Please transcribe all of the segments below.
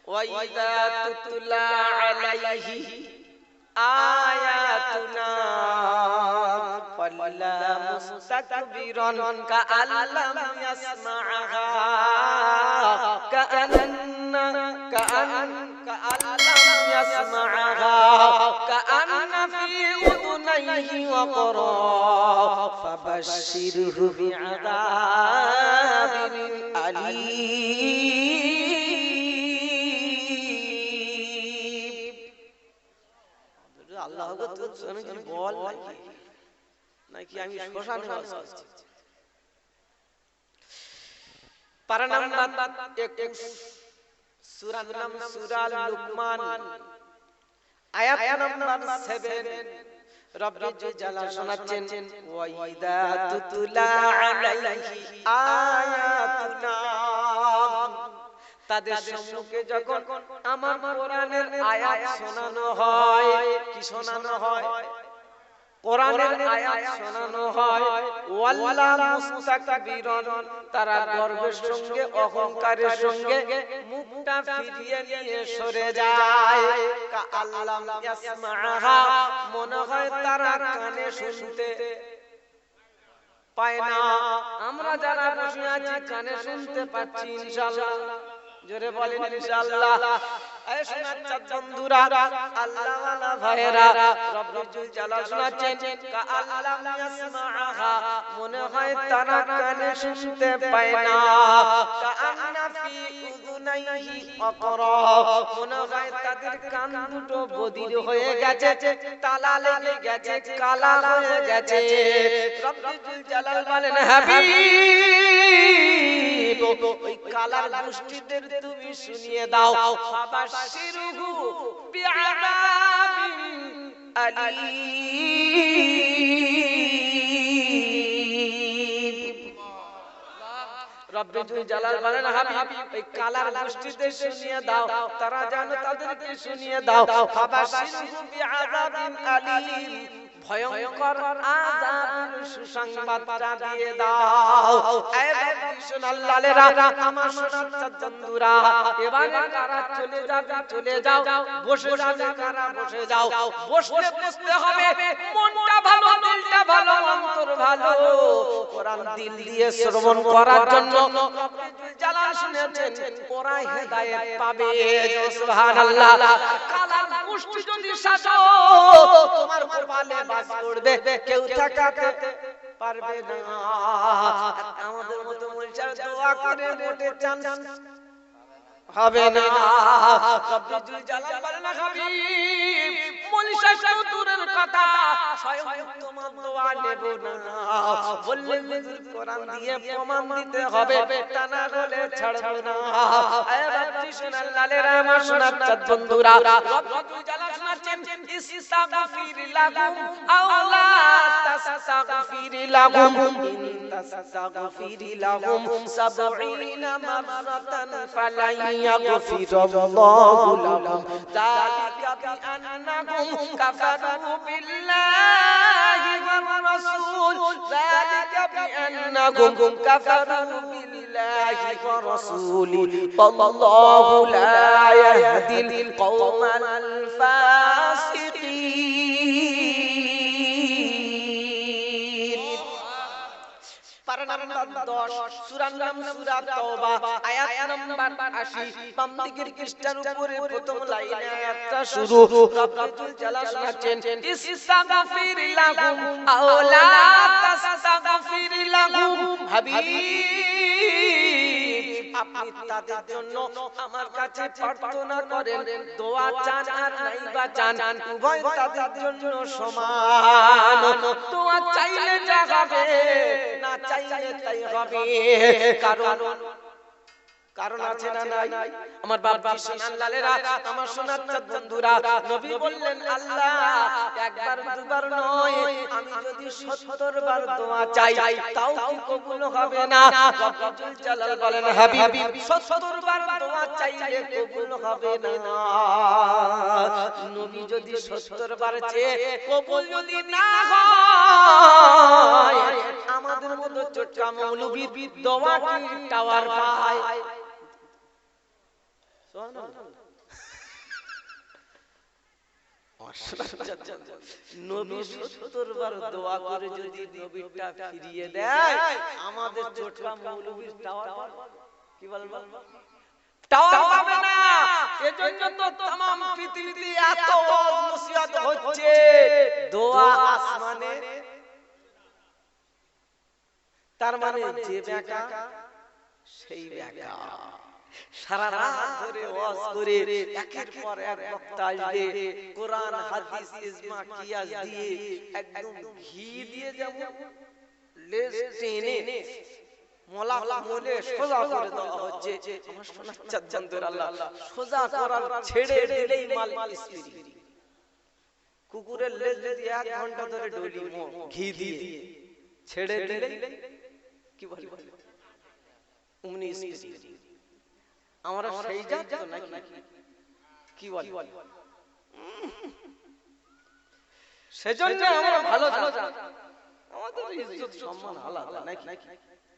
وإذا تتلى عليه آياتنا ولا مستكبرا كأن لم يسمعها كأن لم يسمعها كأن في أذنيه وقرا فبشره بعذاب أليم. আল্লাহ বল নাকি আমি শ্মশানে বাস করছি। পারা নাম্বার 21 সূরার নাম সূরা লুকমান, আয়াত নাম্বার 7। রব্বুল জালাল শোনাচ্ছেন ওয়াইদা তুতলা আলাইহি আয়াতুনা, তাদের সম্মুখে যখন আমার কোরআনের আয়াত শোনানো হয়, কি শোনানো হয়? কোরআনের আয়াত শোনানো হয়। ওয়াল্লা মুস্তাকবিরন, তারা গর্বের সঙ্গে অহংকারের সঙ্গে মুখটা ফিরিয়ে নিয়ে সরে যায়। কাআল্লাম ইয়াসমাআহা, মনে হয় তারা কানে শুনতে পায় না। আমরা যারা বসে আছি কানে শুনতে পাচ্ছি ইনশাআল্লাহ, জোরে বলেন ইনশাআল্লাহ। এই শোনাচ্ছেন বন্ধুরা, আল্লাহ ওয়ালা ভাইরা, রব্বুল জালাল শোনাচ্ছেন কাআল্লাম ইয়াসমাআহা, মনে হয় তারা কানে শুনতে পায় না। কাআন্না ফি উযুনাইহি ওয়াকরা, মনে হয় তাদের কান দুটো বধির হয়ে গেছে, তালা লেগে গেছে, কালা হয়ে গেছে। রব্বুল জালাল বলেন হাবিব, ওই কালার গোষ্ঠীদের তুমি শুনিয়ে দাও, ফাবাশশিরহু বিআযাবিন আলীম। রব্বুল জালাল বলেন হাবিব, ওই কালার গোষ্ঠীদের শুনিয়ে দাও, তারা জানো তাদেরকে শুনিয়ে দাও, ফাবাশশিরহু বিআযাবিন আলীম, ভয়ঙ্কর আযাবের সুসংবাদটা দিয়ে দাও। এই বাদশাহ আল্লাহরা, আমার সোনার বন্ধুরা, এবারে কারা চলে যাবে চলে যাও, বসে যাবে কারা বসে যাও। বসতে বসতে হবে মনটা ভালো, দিলটা ভালো, অন্তর ভালো, কোরআন দিল দিয়ে শ্রবণ করার জন্য রব্বুল জালাল শুনেছেন ওরা হেদায়েত পাবে। সুবহানাল্লাহ। কালার গোষ্ঠী যদি সাজো, তোমার কপালে বাস করবে, কেউ ঠেকাতে পারবে না। আমাদের মতো মুলচার দোয়া করে মোটে চান্স হবে না। রব্বুল জালাল বলেন হাবিব, মুলশা শুধু দূরের কথা, স্বয়ং তোমার দোয়া নেব না। বললেন হুজুর কোরআন দিয়ে প্রমাণ দিতে হবে, তা না হলে ছাড়ব না। এই বাদশাহ আল্লাহরা, আমার সোনার চাঁদ বন্ধুরা, রব্বুল জালাল শোনাচ্ছেন ইস্তাগফির লাহুম আও লা তাস্তাগফির লাহুম, ইন তাস্তাগফির লাহুম ৭০ মাররাতান ফালাই ইয়াগফিরুল্লাহু লাহুম, যালিকা বিআন্নাহুম কাফারু বিল্লাহি ওয়া রাসূল, যালিকা বিআন্নাহুম কাফারু বিল্লাহি ওয়া রাসূলি, আল্লাহু লা ইয়াহদিল কওমাল ফাসিকিন। পারা নাম্বার 10 সূরার নাম সূরা তাওবা, আয়াত নাম্বার 80। বাম দিকের পৃষ্ঠার উপরে প্রথম লাইনে আয়াতটা শুরু। রব্বুল জালাল শোনাচ্ছেন ইস্তাগফির লাহুম আও লা তাস্তাগফির লাহুম, হাবিব আপনি তাদের জন্য আমার কাছে প্রার্থনা করেন, দোয়া চান আর নাইবা চান, উভয় তাদের জন্য সমান। দোয়া চাইলে যা হবে, না চাইলে তাই হবে। কারণ আছে না নাই? আমার বাবা সোনালালেরা, আমার সোনার চাঁদ বন্ধুরা, নবী বললেন আল্লাহ একবার দুবার নয়, আমি যদি ৭০ বার দোয়া চাই তাও কি কবুল হবে না? রব্বুল জালাল বলেন হাবিব ৭০ বার দোয়া চাইলে কবুল হবে না। নবী যদি ৭০ বার চেয়ে কবুল যদি না হয়, আমাদের মতো চটকা মৌলবী দোয়া কি টাওয়ার পায়? নবী 70 বার দোয়া করে যদি নবীটা ফিরিয়ে দেয়, আমাদের চোটলা মৌলবীর টাওয়ার কি বলবো, টাওয়ার পাবে না। এজন্য তো तमाम পৃথিবীতে এত নসিহত হচ্ছে, দোয়া আসমানে। তার মানে যে বেকা সেই বেকা, সারা রাত ধরে ওয়াজ করে একের পর এক বক্তা আসবে, কোরআন হাদিস ইজমা কিয়াস দিয়ে একদম ঘি দিয়ে যেমন লেজ টেনে মোলা মোলে সোজা করে দেওয়া হচ্ছে। আমার সোনার চাঁদের আল্লাহ সোজা করার ছেড়ে দিলেই মাল স্পিরি। কুকুরের লেজ যদি 1 ঘন্টা ধরে ডলি ঘি দিয়ে ছেড়ে দিলেই কি বলে অমনি স্পিরি। আমরা সেই জাত তো নাকি, কি বলে? সেজন্য আমরা ভালো জাত, আমাদের ইজ্জত সম্মান আলাদা নাকি,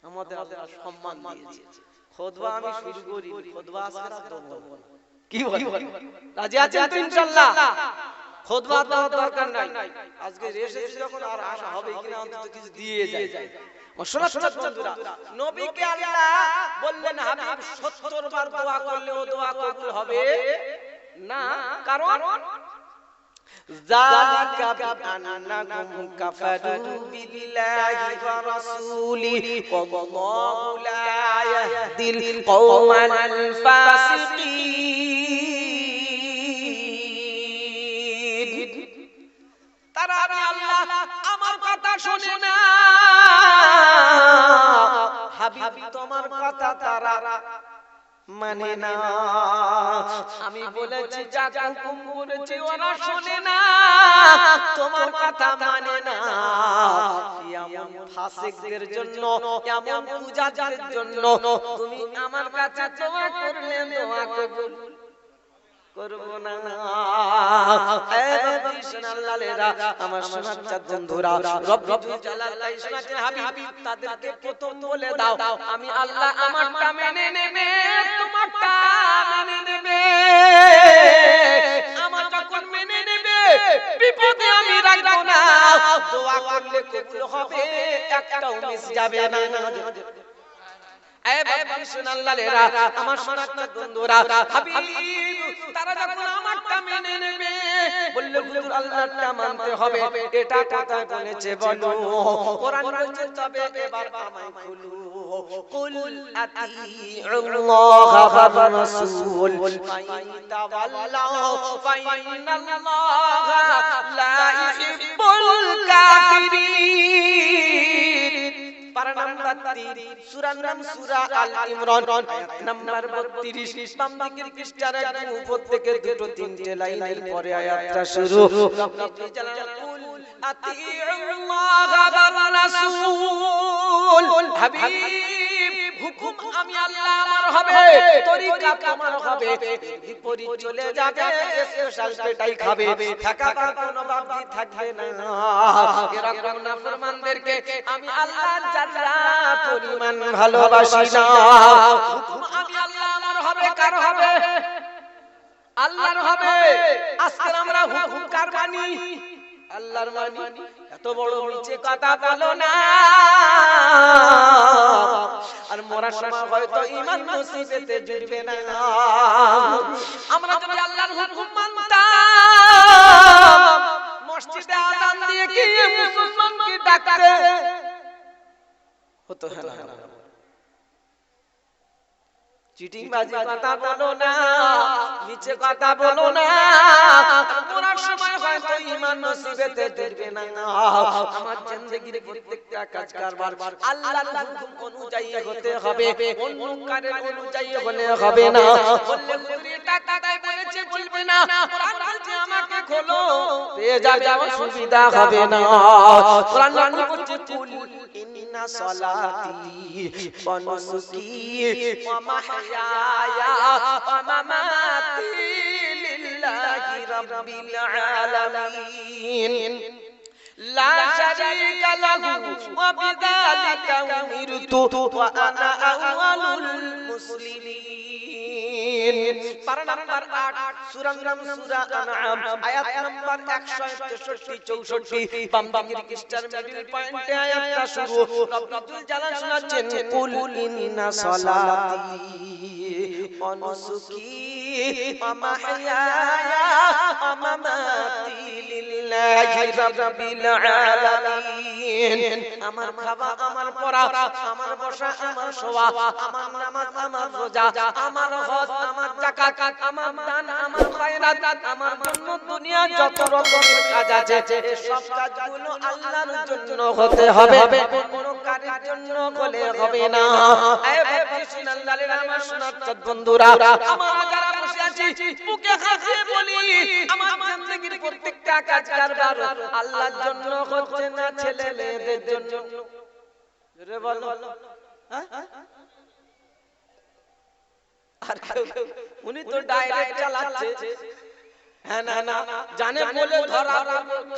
আমাদের আল্লাহ সম্মান দিয়েছে। খুতবা আমি শুরু করি, খুতবা আজকে দেব না, কি বলি? রাজি আছেন তো ইনশাআল্লাহ? খুতবা দেওয়ার দরকার নাই, আজকে এসেছি যখন আর আশা হবে কিনা অন্তত কিছু দিয়ে যায়। নবীকে আল্লাহ বললেন হাবিব 70 বার দোয়া করলে ও দোয়া কবুল হবে না, কারণ যালিকা বিআন্নাকুম কাফারু বিল্লাহি ওয়া রাসূলিহি ওয়াল্লাহু লা ইয়াহদিল কওমাল ফাসিকিন। তারা আল্লাহ আমার কথা শুনে না, হাবিব তোমার কথা তারা মানে না। আমি বলেছি যা হুকুম করেছি ওরা শুনে না, তোমার কথা মানে না। এমন ফাসিকদের জন্য, এমন পূজারীদের জন্য তুমি আমার কাছে দোয়া করলে দোয়া কবুল করব না। আমার সোনার চাঁদ বন্ধুরা, রব্বুল জালাল শোনাচ্ছেন হাবিব তাদেরকে প্রথম বলে দাও আমি আল্লাহ আমারটা মেনে নেবে, তোমারটা মেনে নেবে। আমার যখন মেনে নেবে বিপদে আমি রাখবো না, দোয়া করলে কবুল হবে, একটাও মিস যাবে না। আমার সোনার বন্ধুরা, হাবিব তারা যখন আমারটা মেনে নেবে, বললে হুজুর আল্লাহরটা মানতে হবে, এটা কথা বলেছে বলো। কোরআন বলছে তবে এবার আমায় খুলু, কুল আতিউল্লাহ ওয়া রাসূল ফাইন তাওয়াল্লাউ ফাইনাল্লাহা লা ইউহিব্বুল কাফিরিন। পারা নাম্বার 3, সূরার নাম সূরা আল ইমরান, আয়াত নাম্বার 32। বাম দিকের পৃষ্ঠার একদম উপর থেকে দুটো তিনটে লাইনের পরে আয়াতটা শুরু। রব্বুল জালাল কুল আতিউল্লাহ ওয়া রাসূল। হাবিব হুকুম আমি আল্লাহ আমার হবে, তরিকা তোমার হবে, বিপরীত চলে যাবে স্পেশাল সেটাই খাবে, থাকা কোনো বাবদি থাকবে না। এরকম নাফরমানদেরকে আমি আল্লাহ যারা পরিমাণ ভালোবাসি না। হুকুম আমি আল্লাহ আমার হবে, কার হবে? আল্লাহর হবে। আজকে আমরা হুকুম কার মানি? আল্লাহর মানি। এত বড় নিচে কথা বলো না, আর মরার সময় হয়তো ঈমান নসিবেতে জুড়বে না। আমরা যদি আল্লাহর হুকুম মানতাম, মসজিদে আযান দিয়ে কি মুসলমানকে ডাকতে হতো? না, চিটিংবাজি কথা বলো না, নিচে কথা বলো না, মরার সময় হয়তো ঈমান নসিবেতে জুড়বে না। আমার জিন্দেগির প্রত্যেকটা কাজ কারবার আল্লাহর হুকুম অনুযায়ী হতে হবে, অন্য কারের অনুযায়ী হলে হবে না। বললে হুজুর টাকা দেয় বলেছে বলবে না, কোরআন বলছে আমাকে খোলো, পেয়ে যাবে, অসুবিধা হবে না। কোরআন বলছে কুল ইন্না সালাতি ওয়া নুসুকি ওয়া মাহইয়ায়া ওয়া মামাতি লিল্লাহি রাব্বিল আলামিন লা শারীকা লাহু ওয়া বিযালিকা উমিরতু ওয়া আনা আউয়ালুল মুসলিমিন। পারা নাম্বার 8 সূরা নাম সূরা আনআম আয়াত নাম্বার 163 64 বাম দিকের কিস্টার মিডল পয়েন্টে আয়াতটা শুরু রব্বুল জালাল শোনাচ্ছেন কুল ইন্না সালাতি ওয়া নুসুকি ওয়া মাহইয়ায়া ওয়া মামাতি লিল্লাহি রাব্বিল আলামিন। আমার খাওয়া, আমার পড়া, আমার বসা, আমার শোয়া, আমার নামাজ, আমার রোজা, আমার হজ, আমার যাকাত, আমার দান, আমার খায়রাত, আমার জন্য দুনিয়া যত রকমের কাজ আছে সব কাজগুলো আল্লাহর জন্য হতে হবে, কোন কাজের জন্য হলে হবে না। এই ভাবছেন আল্লাহর আমার শোনাচ্ছেন বন্ধুরা, আমার যারা বসে আছি বুকে হাত দিয়ে বলি আমার জিন্দেগীর প্রত্যেকটা কাজ কারবার আল্লাহর জন্য হচ্ছে না ছেলে মেয়েদের জন্য? জোরে বলো। হ্যাঁ, আর উনি তো ডাইরেক্ট চালাচ্ছে। হ্যাঁ না না জানে বলে ধরা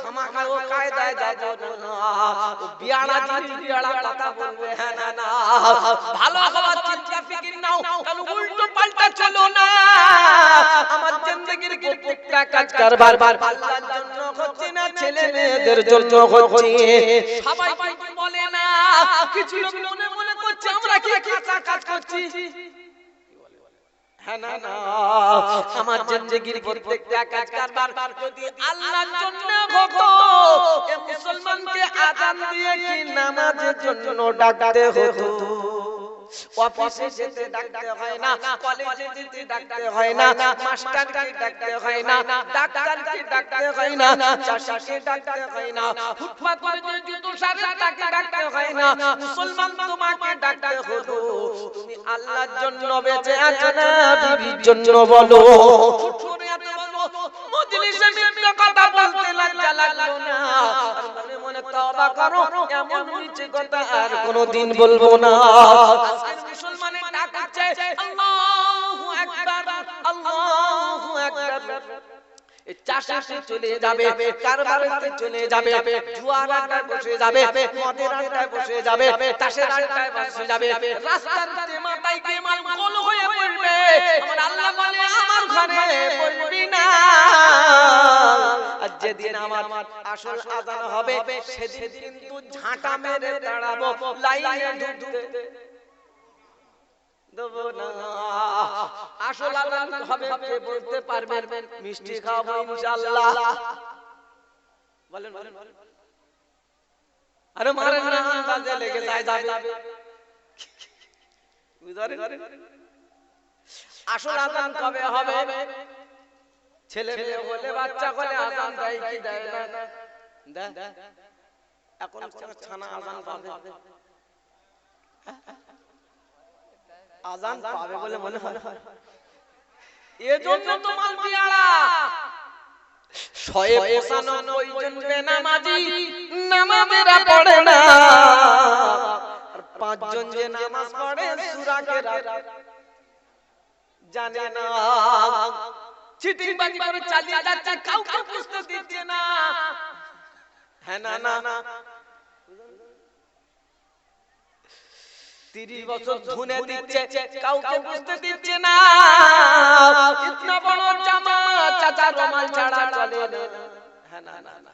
খামাখা ও কায়দায় যাব না, ও বিয়াড়া জিনিস বিয়াড়া কথা বলবে। হ্যাঁ না না ভালো খাবার চিন্তা ফিকির নাও, কারণ উল্টো পাল্টা চলো না। আমার জিন্দেগীর প্রত্যেকটা কাজ কারবার আল্লাহর জন্য হচ্ছে না ছেলে মেয়েদের জন্য হচ্ছে। সবাই কিন্তু বলে না, কিছু লোক মনে মনে করছে আমরা কি কাঁচা কাজ করছি। হ্যাঁ না না আমার জিন্দেগীর প্রত্যেকটা কাজ কারবার যদি আল্লাহর জন্য হতো, এই মুসলমানকে আযান দিয়ে কি নামাজের জন্য ডাকতে হতো? অফিসে যেতে ডাকতে হয় না, কলেজে যেতে ডাকতে হয় না, মাস্টারকে ডাকতে হয় না, ডাক্তারকে ডাকতে হয় না, চাষিকে ডাকতে হয় না, ফুটপাত করে যে জুতো সারে তাকে ডাকতে হয় না। মুসলমান তোমাকে ডাকতে হলো, তুমি আল্লাহর জন্য বেঁচে আছো না বিবির জন্য? বলো। শুনে এত বলো মজলিসে মিথ্যা কথা বলতে লজ্জা লাগলো না? মনে মনে তওবা করো, এমন মিথ্যে কথা আর কোনোদিন বলবো না। মুসলমানের ডাক হচ্ছে আল্লাহু আকবার, আল্লাহু আকবার। চাষে চলে যাবে, কারবারেতে চলে যাবে, জুয়ার আড্ডায় বসে যাবে, মদের আড্ডায় বসে যাবে, তাসের আড্ডায় বসে যাবে, রাস্তার ধারে মাথায় কে মাল গোল হয়ে পড়বে। আমার আল্লাহ বলে আমার ঘরে পড়বি না। আর যেদিন আমার আসল আযান হবে সেদিন কিন্তু ঝাঁটা মেরে দাঁড়াবো লাইনে ঢুকতে দেব না। আসল আযান হবে কে বলতে পারবেন? মিষ্টি খাবো ইনশাআল্লাহ। বলেন বলেন। আরে মারেন না, আন্দাজে লেগে যায় যাবে। বুঝারে আসল আযান কবে হবে? ছেলে মেয়ে হলে বাচ্চা হলে আযান দেয় কি দেয় না? দেয়। এখন ছানা আযান পাবে, আযান পাবে বলে মনে হয়। এজন্য তো মালপিয়াড়া 195 জন বেনামাজি নামাজেরা পড়ে না, আর 5 জন যে নামাজ পড়ে সূরা কেরাত জানে না। চিটিংবাজি করে চালিয়ে যাচ্ছে, কাউকে বুঝতে দিচ্ছে না। হ্যাঁ না না 30 বছর ধুনে দিচ্ছে, কাউকে বুঝতে দিচ্ছে না। ইতনা বড় জামা চাচা রুমাল ছাড়া চলে না। হ্যাঁ না না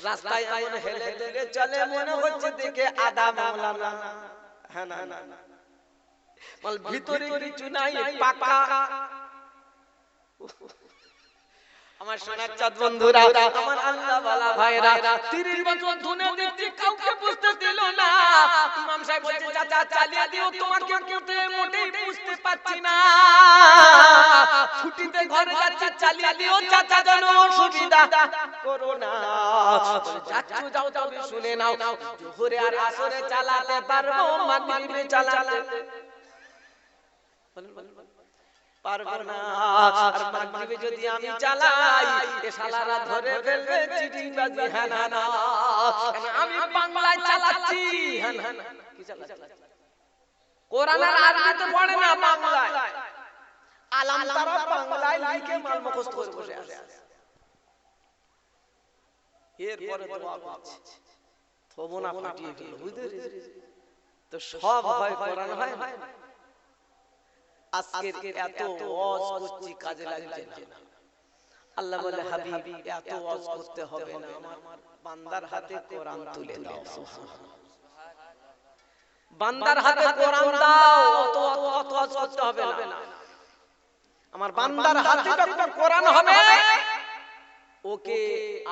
রাস্তায় এমন হেলে হেলে চলে মনে হচ্ছে দেখে আদা মাওলানা। হ্যাঁ না না মাল ভিতরে কিছু নাই পাকা। আমার সোনার চাঁদ বন্ধুরা, আমার আল্লাহ ওয়ালা ভাইরা 30 বছর ধুনে দিচ্ছে, কাউকে বুঝতে দিল না। ইমাম সাহেব বলছে চাচা চালিয়ে দিও, তোমাকে মোটেই বুঝতে পাচ্ছি না। ছুটিতে ঘরে যাচ্ছি, চালিয়ে দিও চাচা, যেন অসুবিধা করো না। যাচ্ছো যাও তবে শুনে নাও, জোহরে আর আসরে চালাতে পারবো, মাগরিবে চালাতে পারবো না। আর মাগরিবে যদি আমি চালাই এ শালারা ধরে ফেলবে চিটিংবাজি। হ্যাঁ না না আমি বাংলায় চালাচ্ছি। হ্যাঁ না কি চালাচ্ছি? কোরআন আর আরবিতে পড়ে না, বাংলায় আলাম তারা বাংলায় লিখে মাল মুখস্থ করে বসে আছে। এরপরে দোয়া করছে থবনা ফাটিয়ে ফেলল। বুঝতে পেরেছিস তো? সব হয় কোরআন হয় না। আজকের এত ওয়াজ করছি কাজে লাগছে না। আল্লাহ বলে হাবিব এত ওয়াজ করতে হবে না, আমার বান্দার হাতে কোরআন তুলে দাও। সুবহানাল্লাহ। বান্দার হাতে কোরআন দাও, অত ওয়াজ করতে হবে না। আমার বান্দার হাতে যখন কোরআন হবে ওকে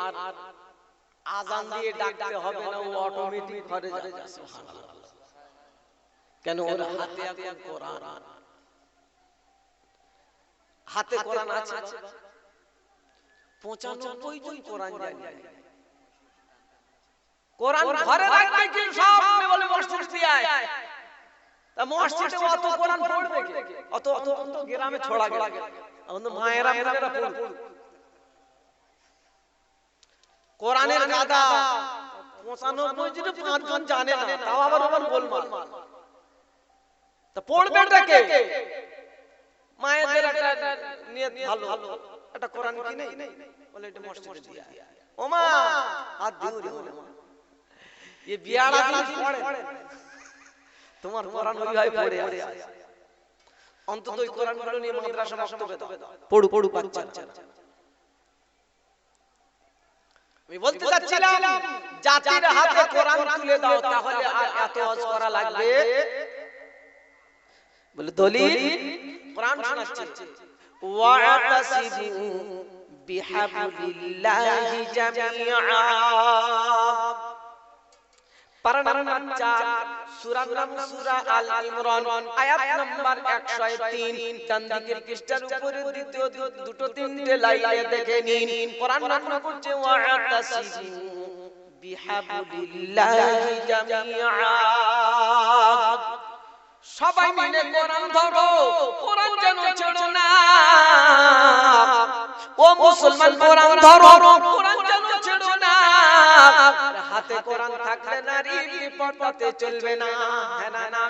আর আজান দিয়ে ডাকতে হবে না, ও অটোমেটিক ঘরে যাবে। সুবহানাল্লাহ। কেন ওর হাতে এখন কোরআন, হাতে কোরআন আছে। 95 জন কোরআন জানে। কোরআন ঘরে রাখবে কি সব বলে মসজিদ দিয়ে আয়, তা মসজিদে অত কোরআন পড়বে কি? অত গ্রামে ছড়া গেল, আমাদের মায়েরা বোনেরা পড়ুক। কোরআনের গাদা 95 জন 5 জন জানে না, তাও আবার গোলমাল। তা পড়বেটাকে মায়েদের একটা নিয়ত ভালো, একটা কোরআন কি নেই বলে এটা মসজিদে দিয়ে আয়। ও মা হাত দিও রে, এই বিয়াড়া দিন পড়ে তোমার কোরআন ওইভাবে পড়ে আছে। অন্তত ওই কোরআনগুলো নিয়ে মাদ্রাসা বক্তব্য দাও, পড়ু বাচ্চা। আমি বলতে যাচ্ছিলাম জাতির হাতে কোরআন তুলে দাও, তাহলে আর এত ওয়াজ করা লাগবে। বলে দলিল কোরআন শোনাচ্ছে, ওয়াতাসিবু বিহাবলিল্লাহি জামিআ। পারা নাম্বার 4 সূরার নাম সূরা আল ইমরান, আয়াত নাম্বার 103। ডান দিকের পৃষ্ঠার উপরে দ্বিতীয় দুটো তিনটে লাইনে দেখে নিন। কোরআন নাম্বার করছে ওয়াতাসিবু বিহাবলিল্লাহি জামিআ। সবাই মিলে কোরআন ধরো, কোরআন যেন ছেড়ো না। ও মুসলমান কোরআন ধরো, কোরআন যেন ছেড়ো না। হাতে কোরআন থাকলে নারী বিপদে চলবে না। হ্যাঁ না,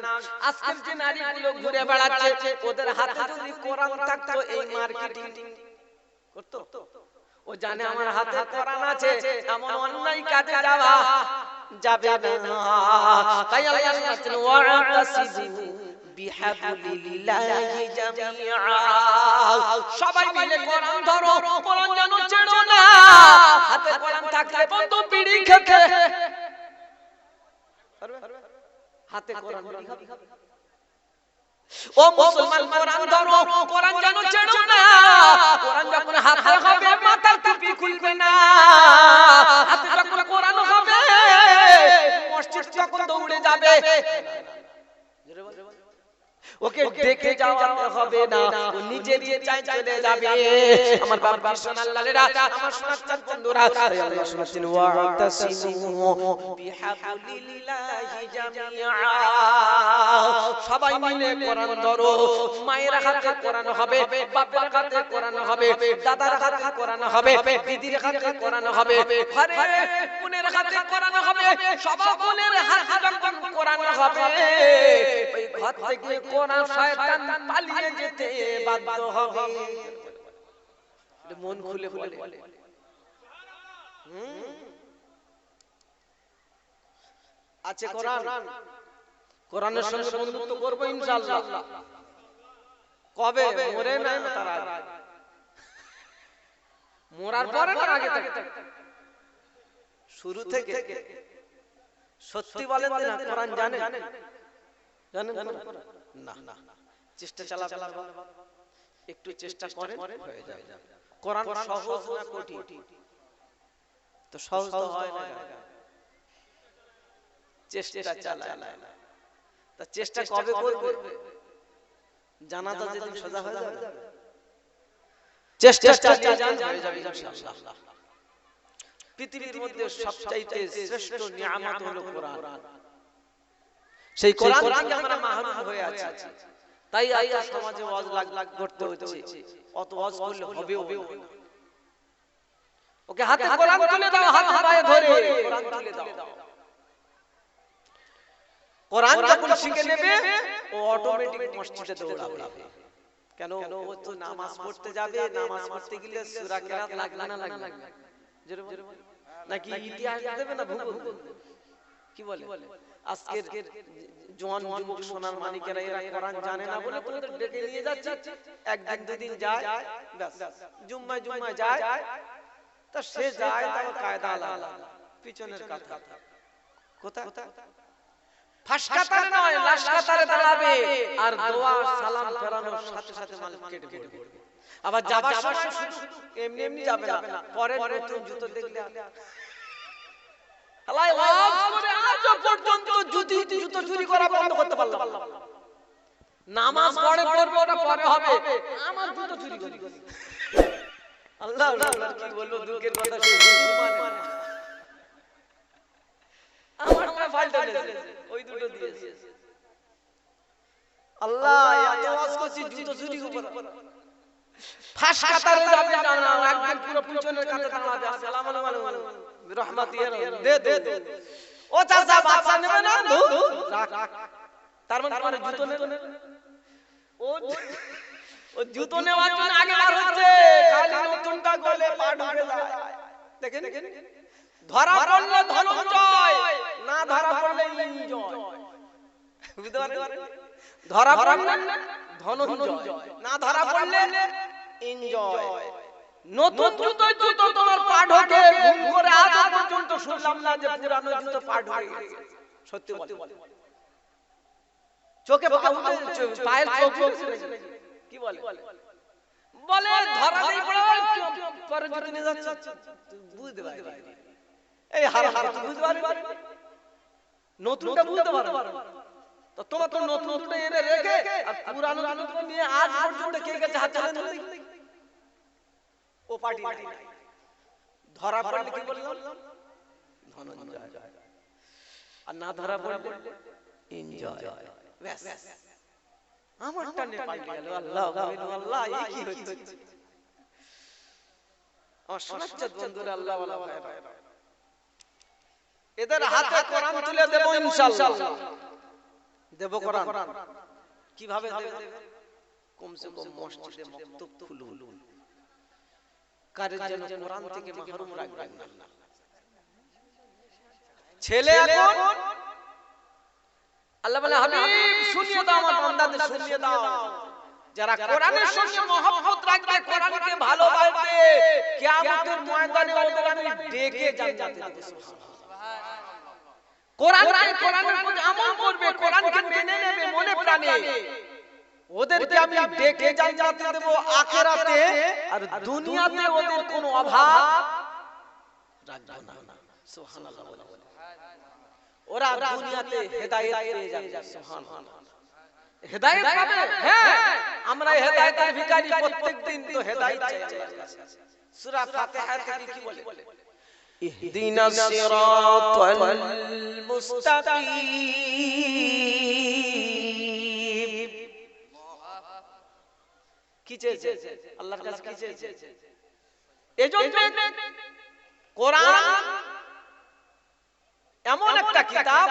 আজকের যে নারীগুলো ঘুরে বেড়াচ্ছে ওদের হাতে যদি কোরআন থাকতো এই মার্কেটিং করতো। ও জানে আমার হাতে কোরআন আছে, এমন অন্যায় কাজে যাবে না। তাই আল্লাহ বলেছেন ওয়াতাসিবু বিহাবলিল্লাহি জামিআ। সবাই মিলে কোরআন ধরো, কোরআন যেন ছেড়ো না। হাতে কোরআন থাকলে বন্ধ বিড়ি খেতে হাতে কোরআন বিড়ি খাবে। ও মুসলমান কোরআন ধরো, কোরআন যেন ছেড়ো না। কোরআন যখন হাতে হবে মাথার টুপি খুলবে না। হাতে যখন কোরআন হবে মসজিদ যখন দৌড়ে যাবে, ওকে দেখে যাওয়াতে হবে না, ও নিজে চাই চলে যাবে। আমার বাবা সোনাল্লালেরা, আমার সোনাচ্চার বন্ধুরা, আল্লাহ শুনাচ্ছেন ওয়াতাসিমু বিহাবলিল্লাহি জামিআ। সবাই মিলে কোরআন ধরো। মায়ের হাতে কোরআন হবে, বাবার হাতে কোরআন হবে, দাদার হাতে কোরআন হবে, দিদির হাতে কোরআন হবে, ঘরে বোনের হাতে কোরআন হবে। সব বোনের হাতে যখন কোরআন হবে ওই ঘর থেকে কোরআন শয়তান পালিয়ে যেতে বাধ্য হবে। মন খুলে বলে আছে কোরআন, কোরআনের সঙ্গে বন্ধুত্ব করব ইনশাআল্লাহ। কবে মরে নাই তার আগে, মরার পরে না আগে থেকে? শুরু থেকে সত্যি বলেন না কোরআন জানেন না? চেষ্টা চালাবেন, একটু চেষ্টা করেন হয়ে যাবে। কোরআন সহজ না কঠিন? তো সহজ তো হয় না, চেষ্টা চালায়। তা চেষ্টা কবে করবে? জানাজা যেদিন সোজা হয়ে যাবে চেষ্টা চালিয়ে যান, হয়ে যাবে ইনশাআল্লাহ। পৃথিবীর মধ্যে সবচাইতে শ্রেষ্ঠ নিয়ামত হলো কোরআন। সেই কোরআনকে আমরা মাহরুম হয়ে আছি, তাই আজ সমাজে ওয়াজ লাগ করতে হচ্ছে। অত ওয়াজ করলে হবে না। ওকে হাতে কোরআন তুলে দাও, হাতে পায়ে ধরে কোরআন তুলে দাও। কোরআন যখন শিখে নেবে ও অটোমেটিক মসজিদে দৌড়াবে। কেন? ও তো নামাজ পড়তে যাবে, নামাজ পড়তে গেলে সূরা কেরাত লাগবে না নাকি ইতিহাস দেবে না ভূগোল কি বলে? আজকের জওয়ান যুবক সোনার মানিকেরা এরা কোরআন জানে না বলে তোদের ডেকে নিয়ে যাচ্ছে, একদিন দুদিন যায়, ব্যাস জুম্মায় জুম্মায় যায়, তা সে যায় তার কায়দা আলাদা, পিছনের কথা কোথায় ফাঁস কাতারে নয় লাশ কাতারে দাঁড়াবে, আর দোয়া সালাম ফেরানোর সাথে সাথে মাল কেটে পড়বে। আবার যাবার সময় এমনি এমনি যাবে না, পরে নতুন জুতো দেখলে আল্লাহ ওয়াজ করে আজ পর্যন্ত জুতো চুরি করা বন্ধ করতে পারলাম না। নামাজ পড়ে পড়বে ওটা পরে হবে, আমার জুতো চুরি করি আল্লাহ আল্লাহ কি বলবো, দুঃখের কথা সে মানে আমার মনে ফালটা নেছে ওই দুটো দিয়েছে। আল্লাহ এত ওয়াজ করছি জুতো চুরি করে ফাঁস কাতারে যাবে না, একদম পুরো পিছনের কাতারে দাঁড়াবে, আসসালামু আলাইকুম রহমাতিয়া দে ও চাচা বাচ্চা নেবে না রাখ, তার মানে তোমার জুতো নেবে, ও জুতো নেওয়ার জন্য আগে বার হচ্ছে, খালি নতুনটা গলে পা ঢুকে যায়। দেখেন ধরা পড়লে ধনঞ্জয়, না ধরা পড়লে ইনজয়, বুঝতে পারেন? ধরা পড়লে ধনঞ্জয়, না ধরা পড়লে এনজয়। নতুন জুতো তোমার পা ঢোকে, ঘুম করে আজ পর্যন্ত শুনলাম না যে পুরানো জুতো পা ঢোকে গেছে। সত্যি বলে চোখে পা উঠে পায়ের চোখ কি বলে বলে ধরা নেই পড়ে পরে জুতো নিয়ে যাচ্ছে, বুঝতে পারি এই হার হার বুঝতে পারি, নতুনটা বুঝতে পারো, তো তোমার তো নতুনটা এনে রেখে আর পুরানো জুতো নিয়ে আজ পর্যন্ত কে গেছে হাত চালাতে ও পার্টি নাই। ধরা পড়লে কি বললাম ধনঞ্জয়, আর না ধরা পড়লে এনজয়। ব্যাস আমারটা নে পাল্টে গেল। আল্লাহ আল্লাহ এই কি হচ্ছে আমার শোনাচ্ছে বন্ধুরা, আল্লাহ ওয়ালা ভাইরা, এদের হাতে কোরআন তুলে দেব ইনশাআল্লাহ। দেব কোরআন কিভাবে দেব? কমসে কম মসজিদে মক্তব খুলুন, কারোর যেন কোরআন থেকে মাহরুম রাখবেন না। ছেলে এখন আল্লাহ বলে হাবিব শুনিয়ে দাও, আমার বান্দাদের শুনিয়ে দাও, যারা কোরআনের সঙ্গে মহব্বত রাখবে, কোরআনকে ভালোবাসবে, কিয়ামতের ময়দানে ওদের আমি ডেকে জান্নাতে দেব। সুবহানাল্লাহ। কোরআনের প্রতি আমল করবে, কোরআনকে মেনে নেবে মনে প্রাণে, ওদেরকে আমি ডেকে জান্নাতে দেব আখিরাতে, আর দুনিয়াতে ওদের কোনো অভাব রাখবো না। সুবহানাল্লাহ। ওরা দুনিয়াতে হেদায়েত পেয়ে যাবে। সুবহানাল্লাহ। হেদায়েত পাবে, হ্যাঁ আমরা হেদায়েতের ভিখারি, প্রত্যেকদিন তো হেদায়েত চাই আল্লাহর কাছে। সূরা ফাতিহা থেকে কি বলে? ইহদিনাস সিরাতাল মুস্তাকিম। কি চেয়েছে আল্লাহর কাছে? কি চেয়েছে? এজন্য কোরআন এমন একটা কিতাব,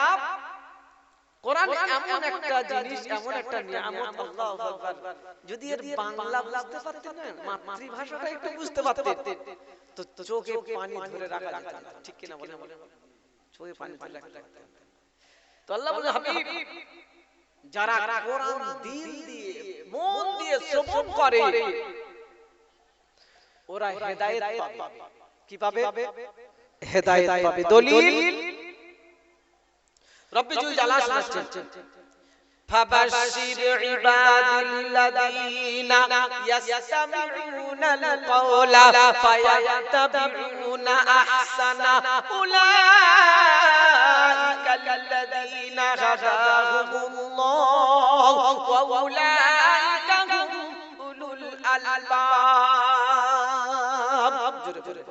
কোরআন এমন একটা জিনিস, এমন একটা নিয়ামত, আল্লাহু আকবার। যদি এর বাংলা বুঝতে পারতেন না, মাতৃভাষাটা একটু বুঝতে পারতেন, তো চোখে পানি ধরে রাখা যেত না। ঠিক কিনা বলেন? চোখে পানি ধরে রাখা যেত। তো আল্লাহ বলে হাবিব, যারা কোরআন দিল দিয়ে মন দিয়ে শ্রবণ করে, ওরা হেদায়েত পাবে। কি পাবে? হেদায়েত পাবে। দলিল রব্বি জুল জালাল শোনাচ্ছেন, ফাবাশশির ইবাদিল্লাযীনা ইয়াসতামিউনাল কওলা ফায়াত্তাবিউনা আহসানা উলাইকাল্লাযীনা হাদাহুমুল্লাহ ওয়া উলাইকা হুম উলুল আলবাব। জোরে জোরে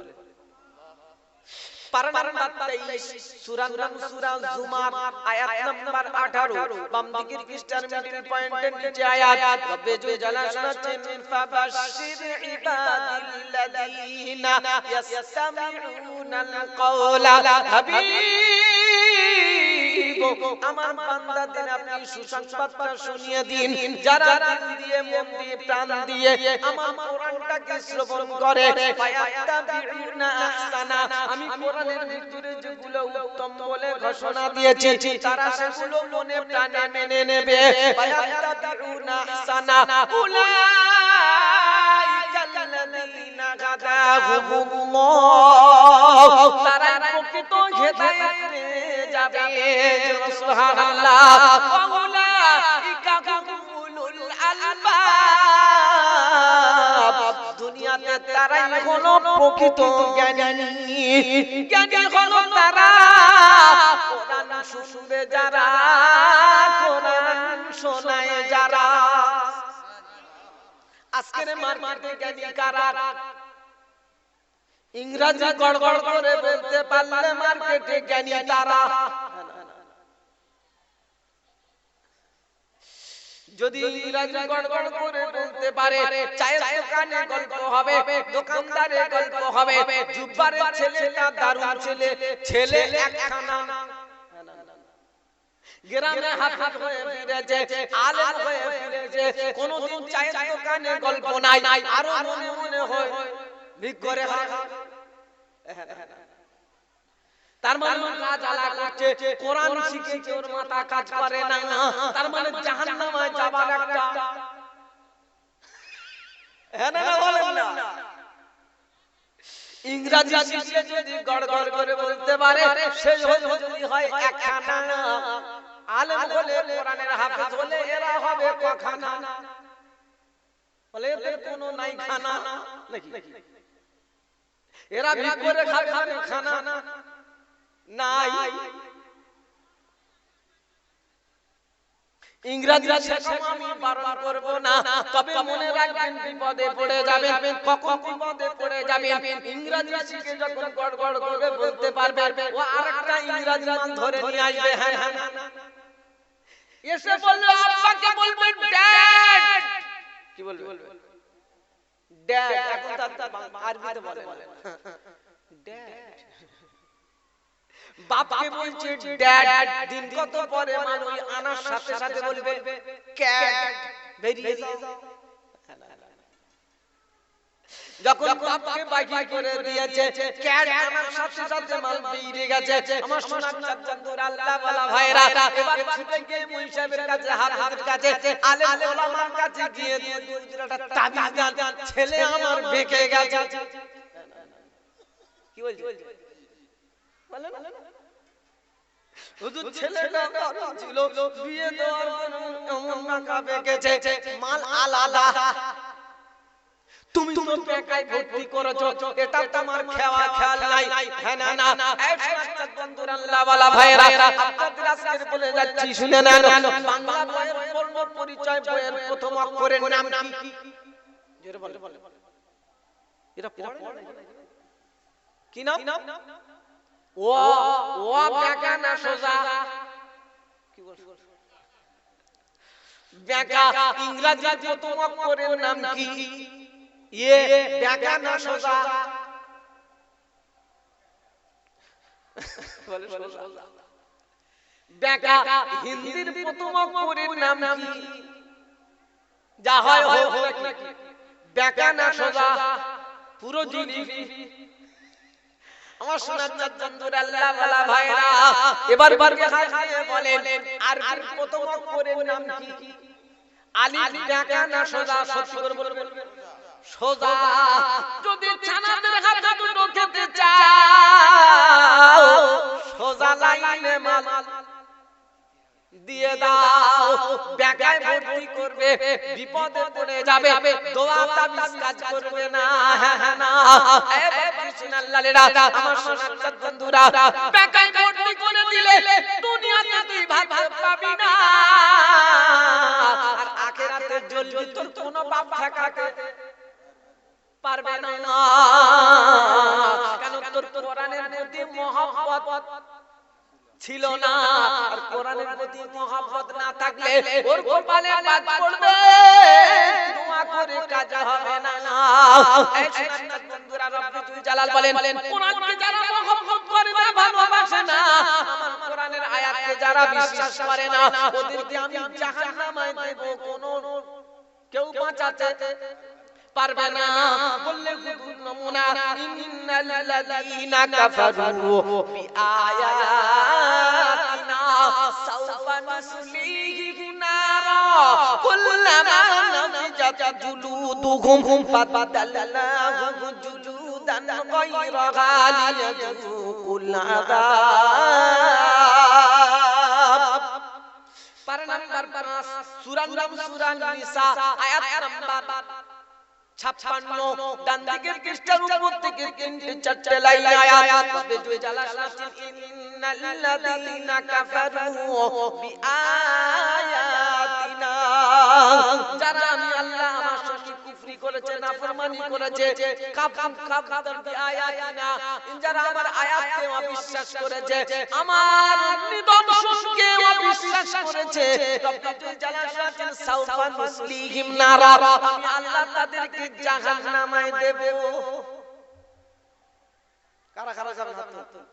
পারা নাম্বার 23, সূরা নাম সূরা জুমার, আয়াত নাম্বার 18, বাম দিকের খ্রিস্টান মিডল পয়েন্টের নিচে আয়াত। রব্বে জুল জালাল শোনাচ্ছেন, ফাবাশশির ইবাদিল্লাযীনা ইয়াসতামিউনাল কওলা। হাবিব আমার বান্দাদের আপনি সুসংবাদটা শুনিয়ে দিন, যারা দিল দিয়ে মন দিয়ে প্রাণ দিয়ে আমার কোরআনটাকে শ্রবণ করে, ফায়াত্তাবিউনা আহসানা, আমি কোরআনের ভিতরে যেগুলো উত্তম বলে ঘোষণা দিয়েছি তারা সেগুলো মনে প্রাণে মেনে নেবে। ফায়াত্তাবিউনা আহসানা উলাইকাল্লাযীনা হাদাহুমুল্লাহ, তারা প্রকৃত হেদায়েত পেয়ে যাবে। সুবহানাল্লাহ। ওয়া উলাইকা হুমুল আলবাব, দুনিয়াতে তারাই হলো প্রকৃত জ্ঞানী। জ্ঞানী হলো তারা কোরআন শুনবে যারা, কোরআন শোনায় যারা। আজকের মার্কেটে জ্ঞানী কারা? ইংরেজি গড়গড় করে বলতে পারলে মার্কেটে জ্ঞানী তারা। যদি ইংরেজি গড়গড় করে বলতে পারে, চায়ের দোকানে গল্প হবে, দোকানদারে গল্প হবে, জুব্বারের ছেলেটা দারুণ ছেলে, ছেলে একখানা। গ্রামে হাফেজ হয়ে ফিরেছে, আলেম হয়ে ফিরেছে, কোনদিন চায়ের দোকানে গল্প নাই, আরো মনে মনে হয় ভিক করে হয়। তার মানে কাজ আলা করছে, কোরআন শিখেছে, ওর মাথা কাজ করে না, তার মানে জাহান্নামে যাবার একটা। হ্যাঁ না বলেন না? ইংরেজি শিখে যদি গড়গড় করে বলতে পারে, সেই যদি হয় একখানা, আলেম হলে কোরআনের হাফেজ হলে এরা হবে কখানা। বলে এদের কোনো নাই খানা নাকি? এরা ভিক করে খাবে খানা নাই। ইংরেজি শেখা আমি বারণ করব না, তবে মনে রাখবেন বিপদে পড়ে যাবেন। কখন বিপদে পড়ে যাবেন? ইংরেজি শিখে যখন গড়গড় করে বলতে পারবে, ও আরেকটা ইংরেজি মান ধরে নিয়ে আসবে। হ্যাঁ হ্যাঁ, এসে বললো আব্বাকে বলবেন ড্যাড। কি বলবে? ড্যাড। এখন তার আরবিতে বলে ড্যাড। বাপকে বলছে ড্যাড, দিন কত পরে মানুষ আনার সাথে সাথে বলবে ক্যাট, বেরিয়ে যাও। যখন বাপকে বাকি করে দিয়েছে, ক্যাট আনার সাথে সাথে মাল বেরিয়ে গেছে। আমার সোনার চাঁদপুর আল্লাহ ওয়ালা ভাইরা এবার ছুটে গিয়ে মুই সাহেবের কাছে, হাতের কাছে, আলেম ওলামার কাছে গিয়ে দুইটা তাবিজ দেন, ছেলে আমার বেঁকে গেছে। কি বলছে? বলে না হুজুর ছেলেটা ছিল, বিয়ে দেওয়ার জন্য এমন নাকা বেঁকেছে, মাল আলাদা। তুমি তো বেকায় ভর্তি করেছো, এটা তোমার খেওয়া খেয়াল নাই। হ্যাঁ না না, এই সমস্ত বন্ধুরা আল্লাহ ওয়ালা ভাইরা, আপনাদের আজকে বলে যাচ্ছি শুনে নেন। বাংলা বইয়ের পূর্ণ পরিচয় বইয়ের প্রথম অক্ষরের নাম কি? জোরে বলে। এটা পড়ে কি নাম? ও ও বেকা না সোজা? কি বলছ? বেকা। ইংরেজি প্রথম অক্ষরের নাম কি? ये बेका ना सोजा? बेका हिंदीर प्रथम अक्षरेर नाम की? जा হয় হোক নাকি? বেকা না সোজা পুরো জিনিস। আমার সোনার চাঁদপুর আল্লাহ ওয়ালা ভাইরা এবার বলেন আরবির প্রথম অক্ষরের নাম কি? আলিফ। বেকা না সোজা? সত্যি করে বলবেন সোজা। যদি ছানাদের হাতে দুটো খেতে চাও, সোজা লাইনে মাল দিয়ে দাও। বেকায় ভর্তি করবে, বিপদে পড়ে যাবে, দোয়া তাবিজ কাজ করবে না। হ্যাঁ না, এ বিসমিল্লাহিরা আমার সোনার বন্ধুরা, বেকায় ভর্তি করে দিলে দুনিয়াতে তুই ভাত পাবি না, আর আখিরাতে জ্বলবি, তোর কোনো বাপ ঠেকাতে পারবে না। কেন? তোর কোরআনের প্রতি মহব্বত ছিল না, আর কোরআনের প্রতি মহব্বত না থাকলে ওর কপালে বাদ পড়বে, দোয়া করে কাজ হবে না। এই সুন্নাত বন্ধুরা, রব্বুল জালাল বলেন কোরআনকে যারা মহব্বত করে করে না, ভালোবাসে না, আমার কোরআনের আয়াতকে যারা বিশ্বাস করে না, ওদেরকে আমি জাহান্নামে দেব, কোনো কেউ বাঁচাতে পারবে না। বললে নমুনা, ইন্নাল লাযীনা কাফারু বিআয়াতিনা সাওফা নুসলিহিম নারা কুল্লামা নাফিজাত জুলুদুহুম ফাবাদদালনাহুম জুলুদান গায়রাহা লিয়াযুকুল আযাব। পারা নাম্বার 5, সূরা নাম সূরা নিসা, আয়াত নাম্বার 56, ডান দিকের পৃষ্ঠার উপর থেকে 3-4 লাইন আয়াত। তবে দুই জালা শোনাচ্ছেন, ইন্নাল লাযীনা কাফারু বিআয়াতিনা, যারা আমি আল্লাহ আমার সাথে কুফরি করেছে, নাফরমানি করেছে, কাফার বিআয়াতিনা, যারা আমার আয়াতকে অবিশ্বাস করেছে, আমার নিদর্শনকে অবিশ্বাস করেছে, তবে দুই জালা শোনাচ্ছেন, সাওফা নুসলিহিম নারা, আমি আল্লাহ তাদেরকে জাহান্নামে দেব। কারা কারা যাবেন হাত তুলুন,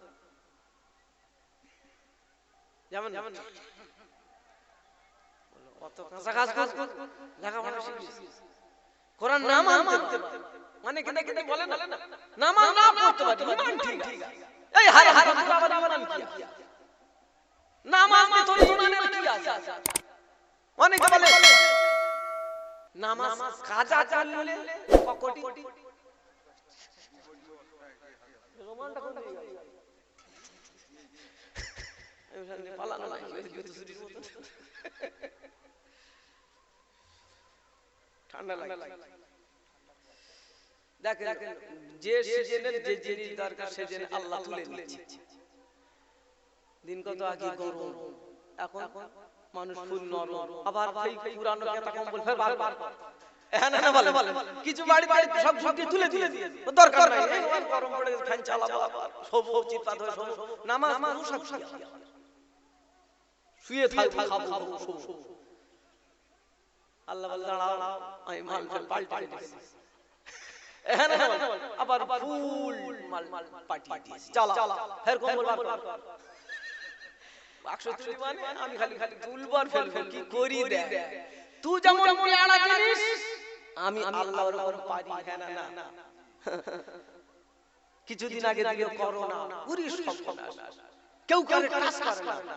যেমন কত কাঁচা কাজ করব, লেখাপড়া শিখেছি, কোরআন না মানতে মানে কিনা কিনা বলেন না, নামাজ না পড়তে পারি, ইমান ঠিক আছে, এই হারে হারে আবার ইমান কি আছে, নামাজ কি তোর ইমানের কি আছে? অনেকে বলে নামাজ কাজা করলে কোটি রোমানটা কোন দিকে গেল, এই সামনে পালানো নাই, জুতো চুরির মতো ঠান্ডা লাগে। দেখেন, যে সিজনের যে জিনিস দরকার সেজন্য আল্লাহ তুলে দিচ্ছে। দিন কত আগে গরম, এখন মানুষ ফুল নরম, আবার সেই পুরানো কথা কম্বল ফের বারবার হ্যাঁ না বলে কিছু বাড়িতে সব সবজি তুলে দিয়ে দরকার নাই, গরম পড়ে ফ্যান চালাবো, সব চিৎপাত হয়, সব নামাজ মানুষ শুয়ে থাকবো, খাবো, আল্লাহ বলে দাঁড়াও, আমি মাল পাল্টে দিয়েছি, হ্যাঁ না আবার ফুল মাল পাল্টে দিয়েছি, চালা ফের কম্বল বারবার বাক্স তুলি, মানে আমি খালি খালি তুলবার ফেলবো, কি করি দে তুই যেমন পেয়ারা জিনিস আমি আল্লাহর উপর পারি, হ্যাঁ না কিছুদিন আগে দিকে করোনা পুরি সব কেউ করে কাজ করে না,